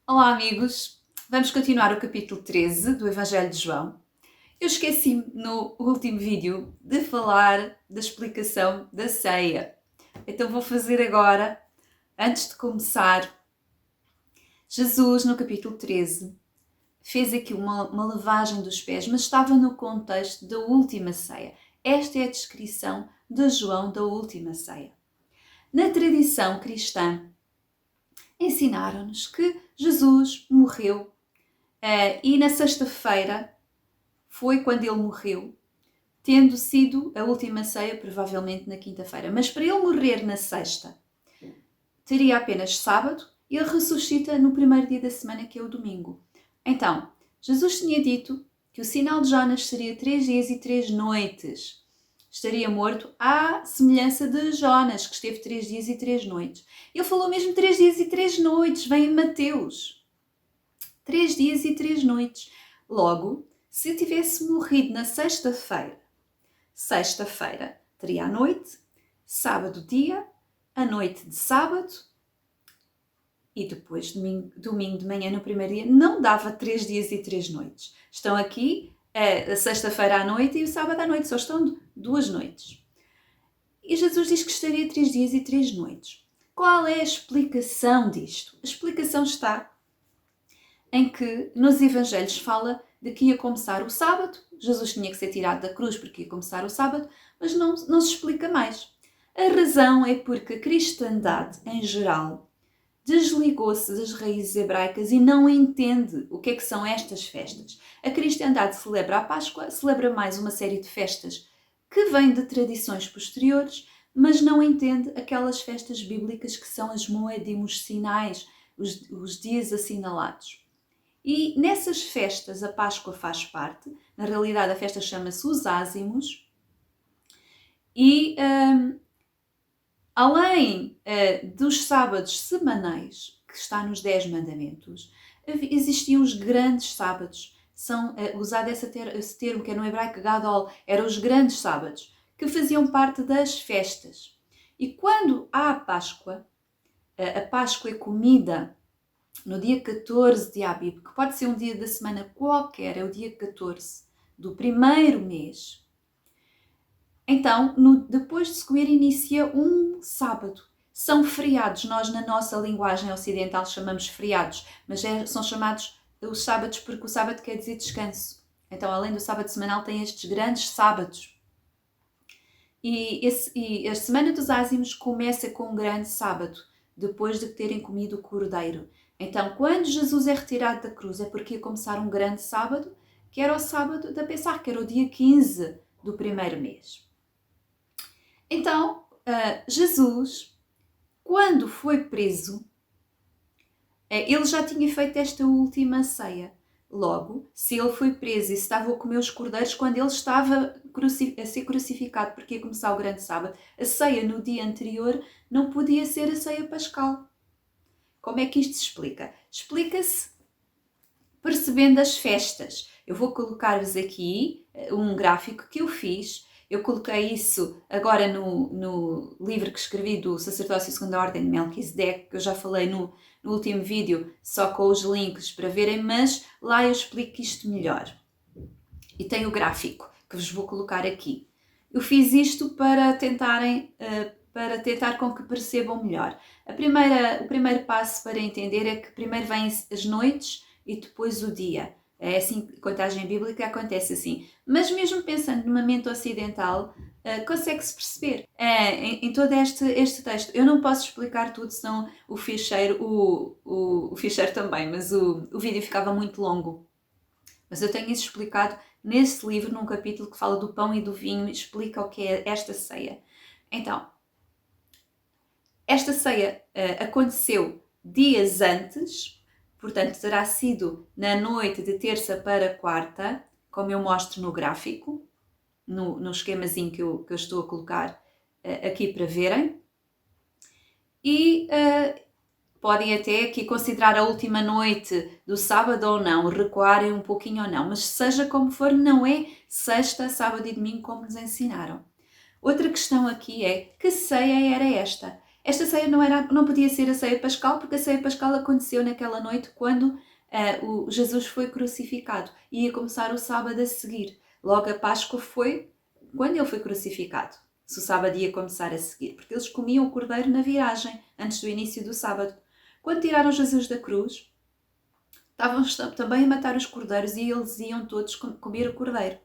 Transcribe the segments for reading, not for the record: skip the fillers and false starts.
Olá, amigos! Vamos continuar o capítulo 13 do Evangelho de João. Eu esqueci-me no último vídeo de falar da explicação da ceia. Então vou fazer agora, antes de começar. Jesus, no capítulo 13, fez aqui uma lavagem dos pés, mas estava no contexto da última ceia. Esta é a descrição de João da última ceia. Na tradição cristã, ensinaram-nos que Jesus morreu e na sexta-feira foi quando ele morreu, tendo sido a última ceia, provavelmente na quinta-feira. Mas para ele morrer na sexta, teria apenas sábado e ele ressuscita no primeiro dia da semana, que é o domingo. Então, Jesus tinha dito que o sinal de Jonas seria 3 dias e 3 noites. Estaria morto à semelhança de Jonas, que esteve 3 dias e 3 noites. Ele falou mesmo 3 dias e 3 noites, vem em Mateus. 3 dias e 3 noites. Logo, se eu tivesse morrido na sexta-feira teria a noite, sábado dia, a noite de sábado e depois domingo de manhã no primeiro dia, não dava 3 dias e 3 noites. Estão aqui a sexta-feira à noite e o sábado à noite, só estão 2 noites. E Jesus diz que estaria 3 dias e 3 noites. Qual é a explicação disto? A explicação está em que nos Evangelhos fala de que ia começar o sábado, Jesus tinha que ser tirado da cruz porque ia começar o sábado, mas não se explica mais. A razão é porque a cristandade, em geral, desligou-se das raízes hebraicas e não entende o que é que são estas festas. A cristandade celebra a Páscoa, celebra mais uma série de festas que vêm de tradições posteriores, mas não entende aquelas festas bíblicas que são as moedim, os sinais, os dias assinalados. E nessas festas a Páscoa faz parte, na realidade a festa chama-se os ázimos, e além dos sábados semanais, que está nos 10 mandamentos, existiam os grandes sábados. São usado esse termo que é no hebraico gadol, eram os grandes sábados, que faziam parte das festas. E quando há a Páscoa é comida no dia 14 de Abib, que pode ser um dia da semana qualquer, é o dia 14 do primeiro mês. Então, depois de se comer, inicia um sábado. São feriados, nós na nossa linguagem ocidental chamamos feriados, mas são chamados os sábados porque o sábado quer dizer descanso. Então, além do sábado semanal, tem estes grandes sábados. E a Semana dos Ázimos começa com um grande sábado, depois de terem comido o cordeiro. Então, quando Jesus é retirado da cruz, é porque ia começar um grande sábado, que era o sábado da Pessah, que era o dia 15 do primeiro mês. Então, Jesus, quando foi preso, ele já tinha feito esta última ceia. Logo, se ele foi preso e se estava a comer os cordeiros quando ele estava a ser crucificado, porque ia começar o grande sábado, a ceia no dia anterior não podia ser a ceia pascal. Como é que isto se explica? Explica-se percebendo as festas. Eu vou colocar-vos aqui um gráfico que eu fiz. Eu coloquei isso agora no livro que escrevi do Sacerdócio Segunda Ordem de Melquisedeque, que eu já falei no último vídeo, só com os links para verem, mas lá eu explico isto melhor. E tem o gráfico que vos vou colocar aqui. Eu fiz isto para tentar com que percebam melhor. O primeiro passo para entender é que primeiro vêm as noites e depois o dia. É assim, a contagem bíblica acontece assim. Mas mesmo pensando numa mente ocidental, consegue-se perceber. Em todo este texto, eu não posso explicar tudo, senão o ficheiro, o ficheiro também, mas o vídeo ficava muito longo. Mas eu tenho isso explicado nesse livro, num capítulo que fala do pão e do vinho, e explica o que é esta ceia. Então, esta ceia aconteceu dias antes, portanto terá sido na noite de terça para quarta, como eu mostro no gráfico, no esquemazinho que eu estou a colocar aqui para verem. E podem até aqui considerar a última noite do sábado ou não, recuarem um pouquinho ou não, mas seja como for, não é sexta, sábado e domingo como nos ensinaram. Outra questão aqui é, que ceia era esta? Esta ceia não podia ser a ceia pascal, porque a ceia pascal aconteceu naquela noite quando o Jesus foi crucificado. E ia começar o sábado a seguir. Logo, a Páscoa foi quando ele foi crucificado. Se o sábado ia começar a seguir. Porque eles comiam o cordeiro na viragem, antes do início do sábado. Quando tiraram Jesus da cruz, estavam também a matar os cordeiros e eles iam todos comer o cordeiro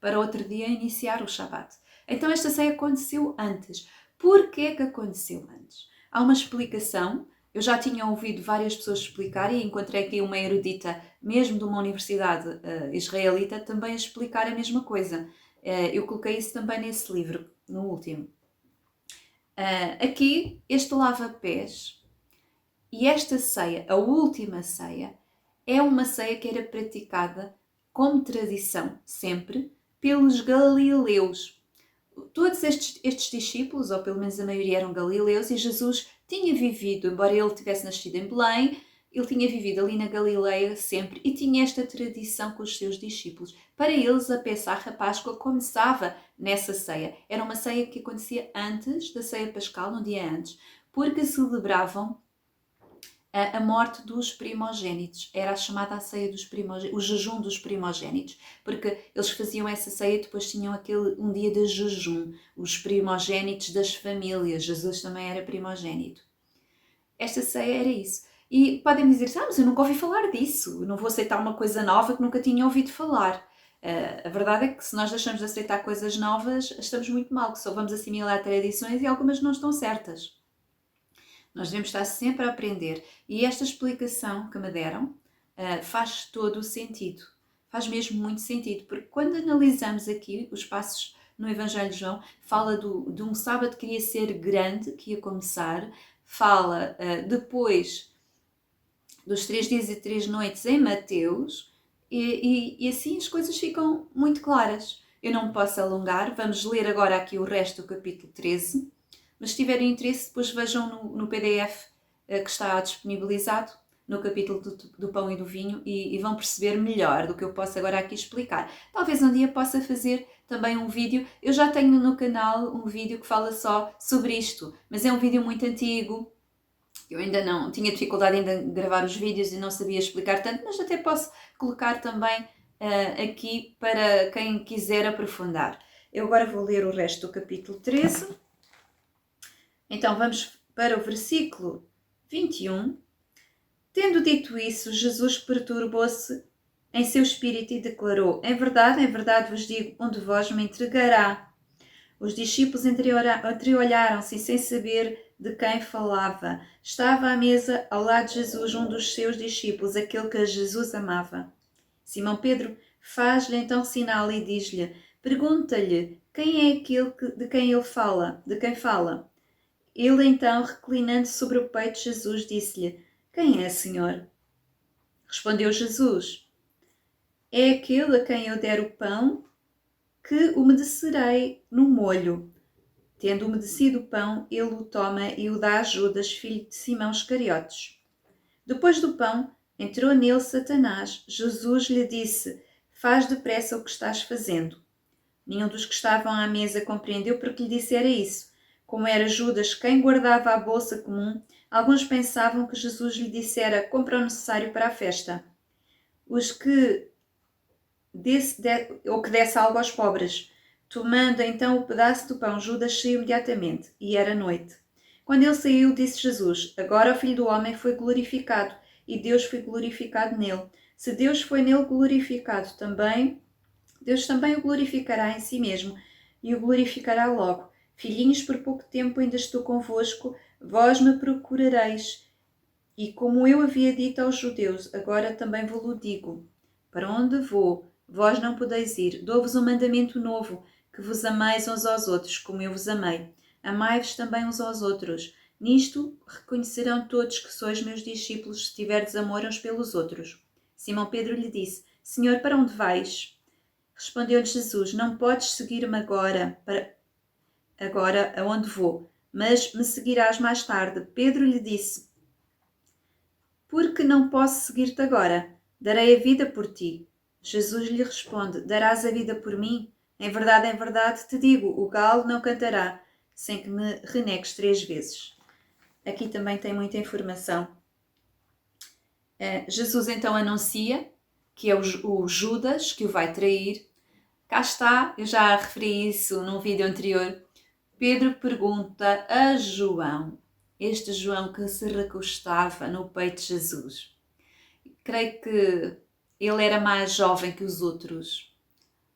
para outro dia iniciar o Shabat. Então esta ceia aconteceu antes. Porquê que aconteceu antes? Há uma explicação. Eu já tinha ouvido várias pessoas explicar e encontrei aqui uma erudita, mesmo de uma universidade israelita, também a explicar a mesma coisa. Eu coloquei isso também nesse livro, no último. Aqui, este lava-pés e esta ceia, a última ceia, é uma ceia que era praticada como tradição, sempre, pelos galileus. Todos estes discípulos, ou pelo menos a maioria, eram galileus, e Jesus tinha vivido, embora ele tivesse nascido em Belém, ele tinha vivido ali na Galileia sempre e tinha esta tradição com os seus discípulos. Para eles, a Pessach, a Páscoa, começava nessa ceia. Era uma ceia que acontecia antes da ceia pascal, no dia antes, porque celebravam a morte dos primogênitos. Era a chamada a ceia dos primogênitos, o jejum dos primogênitos, porque eles faziam essa ceia e depois tinham um dia de jejum, os primogênitos das famílias. Jesus também era primogênito. Esta ceia era isso. E podem dizer, mas eu nunca ouvi falar disso, eu não vou aceitar uma coisa nova que nunca tinha ouvido falar. A verdade é que se nós deixamos de aceitar coisas novas, estamos muito mal, que só vamos assimilar tradições e algumas não estão certas. Nós devemos estar sempre a aprender. E esta explicação que me deram faz todo o sentido. Faz mesmo muito sentido, porque quando analisamos aqui os passos no Evangelho de João, fala de um sábado que iria ser grande, que ia começar, fala depois dos 3 dias e 3 noites em Mateus, e assim as coisas ficam muito claras. Eu não me posso alongar, vamos ler agora aqui o resto do capítulo 13. Mas se tiverem interesse, depois vejam no PDF que está disponibilizado, no capítulo do pão e do vinho, e vão perceber melhor do que eu posso agora aqui explicar. Talvez um dia possa fazer também um vídeo. Eu já tenho no canal um vídeo que fala só sobre isto, mas é um vídeo muito antigo. Eu ainda não tinha dificuldade em gravar os vídeos e não sabia explicar tanto, mas até posso colocar também aqui para quem quiser aprofundar. Eu agora vou ler o resto do capítulo 13. Então vamos para o versículo 21. Tendo dito isso, Jesus perturbou-se em seu espírito e declarou: em verdade vos digo, um de vós me entregará. Os discípulos entreolharam-se sem saber de quem falava. Estava à mesa ao lado de Jesus um dos seus discípulos, aquele que Jesus amava. Simão Pedro faz-lhe então sinal e diz-lhe: pergunta-lhe quem é aquele de quem ele fala, de quem fala. Ele então, reclinando-se sobre o peito de Jesus, disse-lhe: quem é, Senhor? Respondeu Jesus: é aquele a quem eu der o pão que umedecerei no molho. Tendo umedecido o pão, ele o toma e o dá a Judas, filho de Simão Iscariotes. Depois do pão, entrou nele Satanás. Jesus lhe disse: faz depressa o que estás fazendo. Nenhum dos que estavam à mesa compreendeu porque lhe dissera isso. Como era Judas quem guardava a bolsa comum, alguns pensavam que Jesus lhe dissera: compra o necessário para a festa. Os que ou que desse algo aos pobres. Tomando então o pedaço do pão, Judas saiu imediatamente, e era noite. Quando ele saiu, disse Jesus: agora o Filho do Homem foi glorificado, e Deus foi glorificado nele. Se Deus foi nele glorificado também, Deus também o glorificará em si mesmo, e o glorificará logo. Filhinhos, por pouco tempo ainda estou convosco, vós me procurareis. E como eu havia dito aos judeus, agora também vos-lo digo: para onde vou, vós não podeis ir. Dou-vos um mandamento novo, que vos ameis uns aos outros, como eu vos amei. Amai-vos também uns aos outros. Nisto reconhecerão todos que sois meus discípulos, se tiverdes amor uns pelos outros. Simão Pedro lhe disse: Senhor, para onde vais? Respondeu-lhe Jesus: não podes seguir-me agora aonde vou, mas me seguirás mais tarde. Pedro lhe disse: porque não posso seguir-te agora? Darei a vida por ti. Jesus lhe responde: darás a vida por mim? Em verdade te digo, o galo não cantará sem que me renegues 3 vezes. aqui também tem muita informação. Jesus então anuncia que é o Judas que o vai trair. Cá está, eu já referi isso num vídeo anterior. Pedro pergunta a João, este João que se recostava no peito de Jesus. Creio que ele era mais jovem que os outros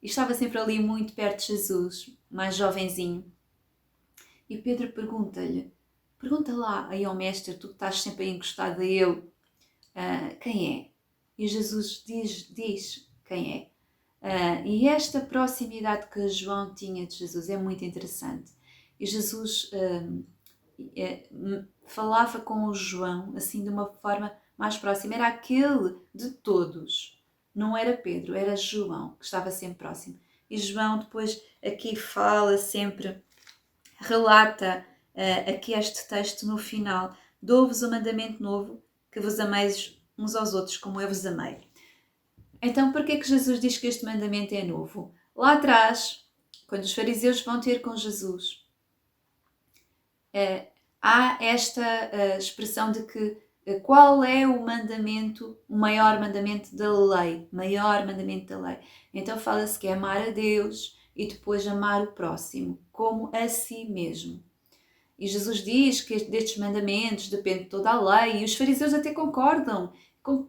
e estava sempre ali muito perto de Jesus, mais jovenzinho. E Pedro pergunta lá aí ao mestre, tu que estás sempre aí encostado a ele, quem é? E Jesus diz quem é. E esta proximidade que João tinha de Jesus é muito interessante. E Jesus falava com o João assim de uma forma mais próxima. Era aquele de todos. Não era Pedro, era João que estava sempre próximo. E João depois aqui fala sempre, relata aqui este texto no final. Dou-vos um mandamento novo, que vos ameis uns aos outros como eu vos amei. Então, por que é que Jesus diz que este mandamento é novo? Lá atrás, quando os fariseus vão ter com Jesus, há esta expressão de que qual é o mandamento, o maior mandamento da lei, maior mandamento da lei. Então fala-se que é amar a Deus e depois amar o próximo, como a si mesmo. E Jesus diz que destes mandamentos depende toda a lei, e os fariseus até concordam,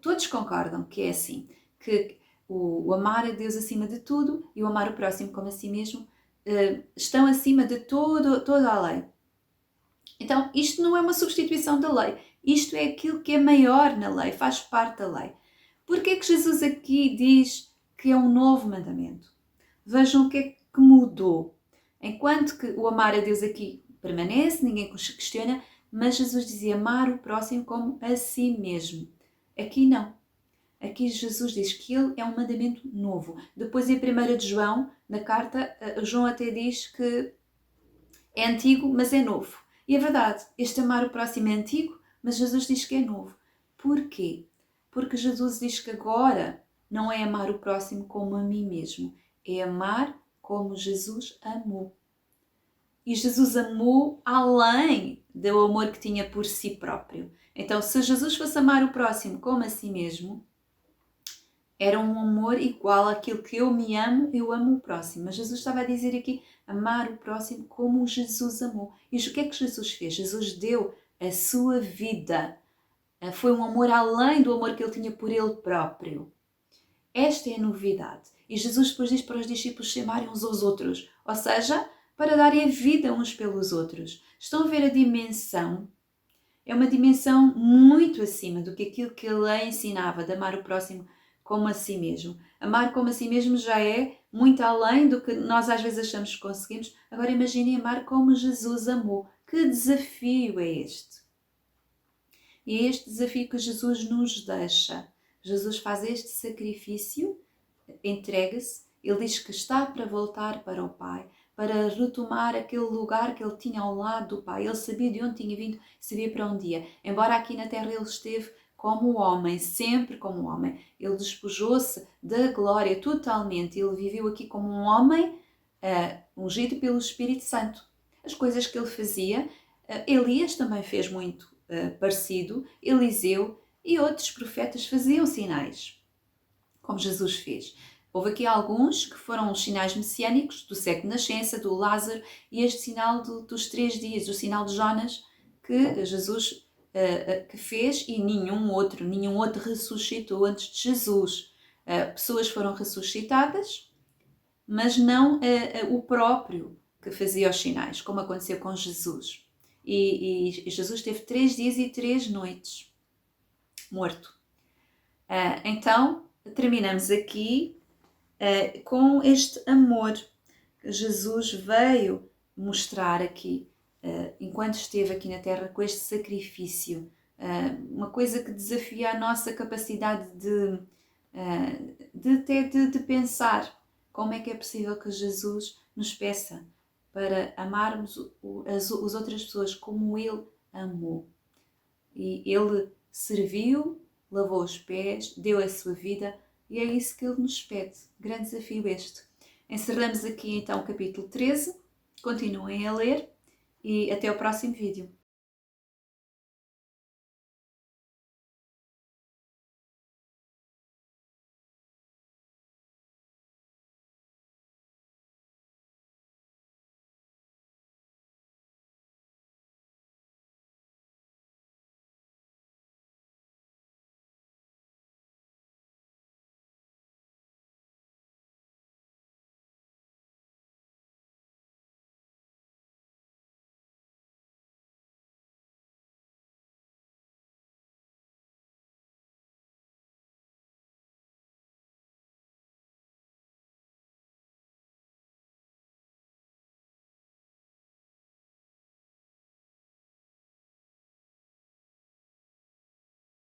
todos concordam que é assim, que o amar a Deus acima de tudo e o amar o próximo como a si mesmo estão acima de toda a lei. Então, isto não é uma substituição da lei, isto é aquilo que é maior na lei, faz parte da lei. Porquê é que Jesus aqui diz que é um novo mandamento? Vejam o que é que mudou. Enquanto que o amar a Deus aqui permanece, ninguém questiona, mas Jesus dizia amar o próximo como a si mesmo. Aqui não. Aqui Jesus diz que ele é um mandamento novo. Depois em 1 de João, na carta, João até diz que é antigo, mas é novo. E é verdade, este amar o próximo é antigo, mas Jesus diz que é novo. Porquê? Porque Jesus diz que agora não é amar o próximo como a mim mesmo, é amar como Jesus amou. E Jesus amou além do amor que tinha por si próprio. Então, se Jesus fosse amar o próximo como a si mesmo, era um amor igual àquilo que eu me amo, eu amo o próximo. Mas Jesus estava a dizer aqui, amar o próximo como Jesus amou. E o que é que Jesus fez? Jesus deu a sua vida. Foi um amor além do amor que ele tinha por ele próprio. Esta é a novidade. E Jesus depois diz para os discípulos se amarem uns aos outros. Ou seja, para darem a vida uns pelos outros. Estão a ver a dimensão? É uma dimensão muito acima do que aquilo que ele ensinava, de amar o próximo como a si mesmo. Amar como a si mesmo já é muito além do que nós às vezes achamos que conseguimos. Agora imaginem amar como Jesus amou. Que desafio é este? E é este desafio que Jesus nos deixa. Jesus faz este sacrifício, entrega-se, ele diz que está para voltar para o Pai, para retomar aquele lugar que ele tinha ao lado do Pai. Ele sabia de onde tinha vindo, sabia para onde ia. Embora aqui na Terra ele esteve como homem, sempre como homem. Ele despojou-se da glória totalmente. Ele viveu aqui como um homem ungido pelo Espírito Santo. As coisas que ele fazia, Elias também fez muito parecido, Eliseu e outros profetas faziam sinais, como Jesus fez. Houve aqui alguns que foram os sinais messiânicos do século de nascença, do Lázaro, e este sinal dos 3 dias, o sinal de Jonas, que Jesus que fez, e nenhum outro ressuscitou antes de Jesus. Pessoas foram ressuscitadas, mas não o próprio que fazia os sinais, como aconteceu com Jesus. E Jesus teve 3 dias e 3 noites morto. Então, terminamos aqui com este amor que Jesus veio mostrar aqui, enquanto esteve aqui na Terra, com este sacrifício. Uma coisa que desafia a nossa capacidade de pensar como é que é possível que Jesus nos peça para amarmos as outras pessoas como Ele amou. E Ele serviu, lavou os pés, deu a sua vida, e é isso que Ele nos pede. Grande desafio este. Encerramos aqui então o capítulo 13. Continuem a ler e até o próximo vídeo.